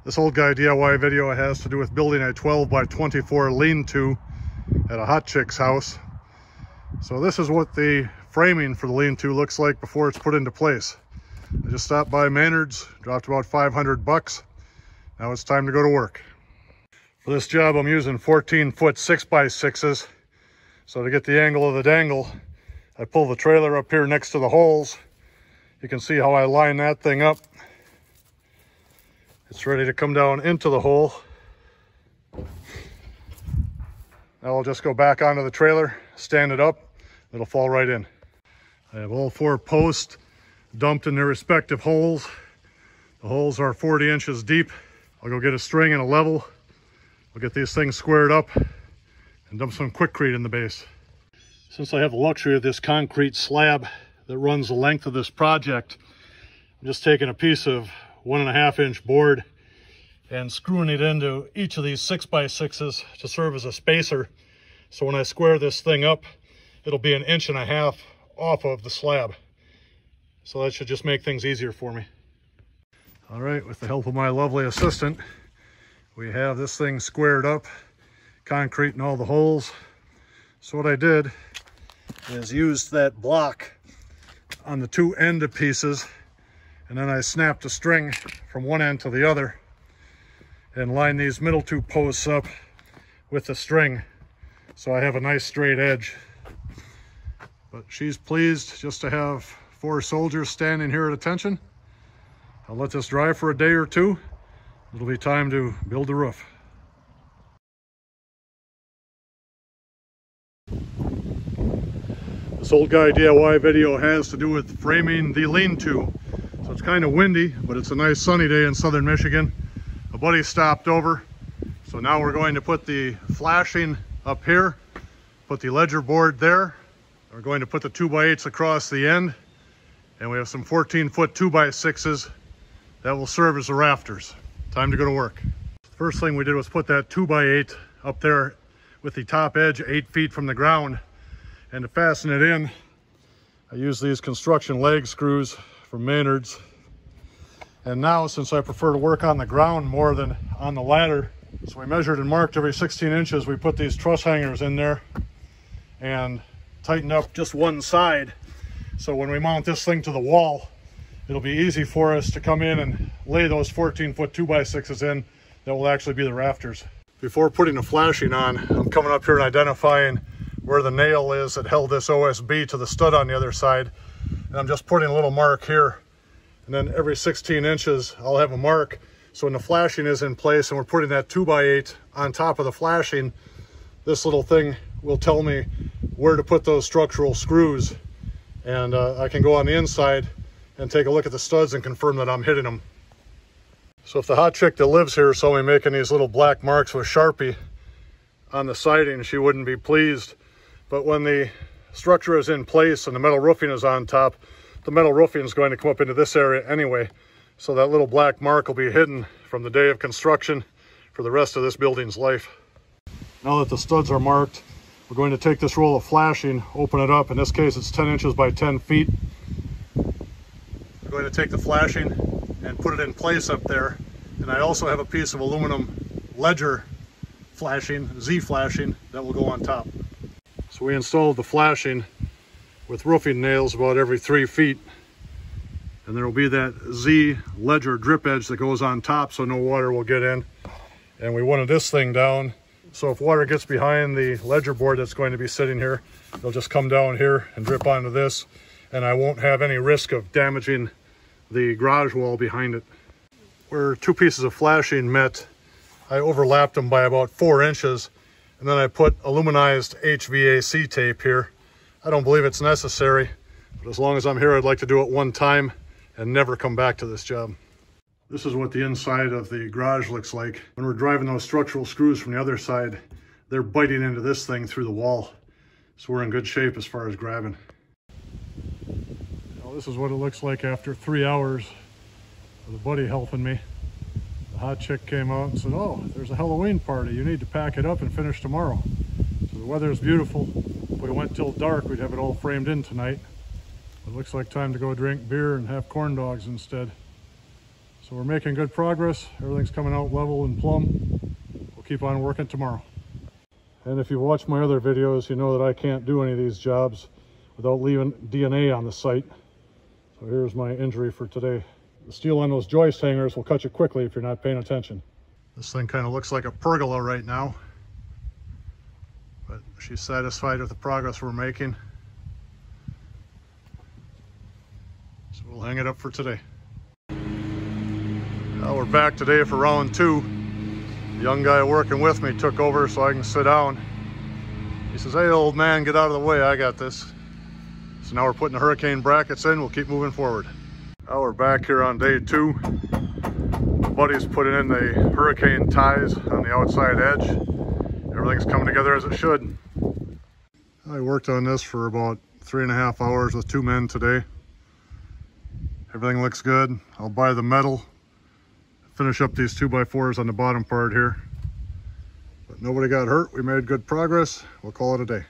This old guy DIY video has to do with building a 12 by 24 lean-to at a hot chick's house. So this is what the framing for the lean-to looks like before it's put into place. I just stopped by Maynard's, dropped about 500 bucks. Now it's time to go to work. For this job, I'm using 14-foot 6x6s. So to get the angle of the dangle, I pull the trailer up here next to the holes. You can see how I line that thing up. It's ready to come down into the hole. Now I'll just go back onto the trailer, stand it up, it'll fall right in. I have all 4 posts dumped in their respective holes. The holes are 40 inches deep. I'll go get a string and a level. I'll get these things squared up and dump some Quikrete in the base. Since I have the luxury of this concrete slab that runs the length of this project, I'm just taking a piece of 1.5 inch board and screwing it into each of these 6x6s to serve as a spacer. So when I square this thing up, it'll be 1.5 inches off of the slab. So that should just make things easier for me. All right, with the help of my lovely assistant, we have this thing squared up, concrete in all the holes. So what I did is used that block on the 2 end pieces, and then I snapped a string from one end to the other and lined these middle 2 posts up with the string so I have a nice straight edge. But she's pleased just to have 4 soldiers standing here at attention. I'll let this dry for a day or 2. It'll be time to build the roof. This old guy DIY video has to do with framing the lean-to. So it's kind of windy, but it's a nice sunny day in southern Michigan. A buddy stopped over, so now we're going to put the flashing up here, put the ledger board there. We're going to put the 2x8s across the end, and we have some 14-foot 2x6s that will serve as the rafters. Time to go to work. The first thing we did was put that 2x8 up there with the top edge 8 feet from the ground. And to fasten it in, I use these construction leg screws from Maynard's. And now, since I prefer to work on the ground more than on the ladder, so we measured and marked every 16 inches, we put these truss hangers in there and tightened up just one side. So when we mount this thing to the wall, it'll be easy for us to come in and lay those 14-foot 2x6s in that will actually be the rafters. Before putting the flashing on, I'm coming up here and identifying where the nail is that held this OSB to the stud on the other side. And I'm just putting a little mark here. And then every 16 inches, I'll have a mark. So when the flashing is in place and we're putting that 2x8 on top of the flashing, this little thing will tell me where to put those structural screws. And I can go on the inside and take a look at the studs and confirm that I'm hitting them. So if the hot chick that lives here saw me making these little black marks with Sharpie on the siding, she wouldn't be pleased. But when the structure is in place and the metal roofing is on top, the metal roofing is going to come up into this area anyway. So that little black mark will be hidden from the day of construction for the rest of this building's life. Now that the studs are marked, we're going to take this roll of flashing, open it up. In this case, it's 10 inches by 10 feet. We're going to take the flashing and put it in place up there. And I also have a piece of aluminum ledger flashing, Z flashing, that will go on top. So we installed the flashing with roofing nails about every 3 feet. And there will be that Z ledger drip edge that goes on top so no water will get in. And we wanted this thing down, so if water gets behind the ledger board that's going to be sitting here, it'll just come down here and drip onto this, and I won't have any risk of damaging the garage wall behind it. Where 2 pieces of flashing met, I overlapped them by about 4 inches, and then I put aluminized HVAC tape here. I don't believe it's necessary, but as long as I'm here, I'd like to do it one time and never come back to this job. This is what the inside of the garage looks like. When we're driving those structural screws from the other side, they're biting into this thing through the wall. So we're in good shape as far as grabbing. Now this is what it looks like after 3 hours with a buddy helping me. The hot chick came out and said, "Oh, there's a Halloween party. You need to pack it up and finish tomorrow." So the weather is beautiful. If we went till dark, we'd have it all framed in tonight. It looks like time to go drink beer and have corn dogs instead. So we're making good progress. Everything's coming out level and plumb. We'll keep on working tomorrow. And if you've watched my other videos, you know that I can't do any of these jobs without leaving DNA on the site. So here's my injury for today. The steel on those joist hangers will cut you quickly if you're not paying attention. This thing kind of looks like a pergola right now, but she's satisfied with the progress we're making. So we'll hang it up for today. Now we're back today for round 2. The young guy working with me took over so I can sit down. He says, "Hey old man, get out of the way, I got this." So now we're putting the hurricane brackets in. We'll keep moving forward. Now we're back here on day 2. My buddy's putting in the hurricane ties on the outside edge. Everything's coming together as it should. I worked on this for about 3.5 hours with 2 men today. Everything looks good. I'll buy the metal, finish up these 2x4s on the bottom part here. But nobody got hurt. We made good progress. We'll call it a day.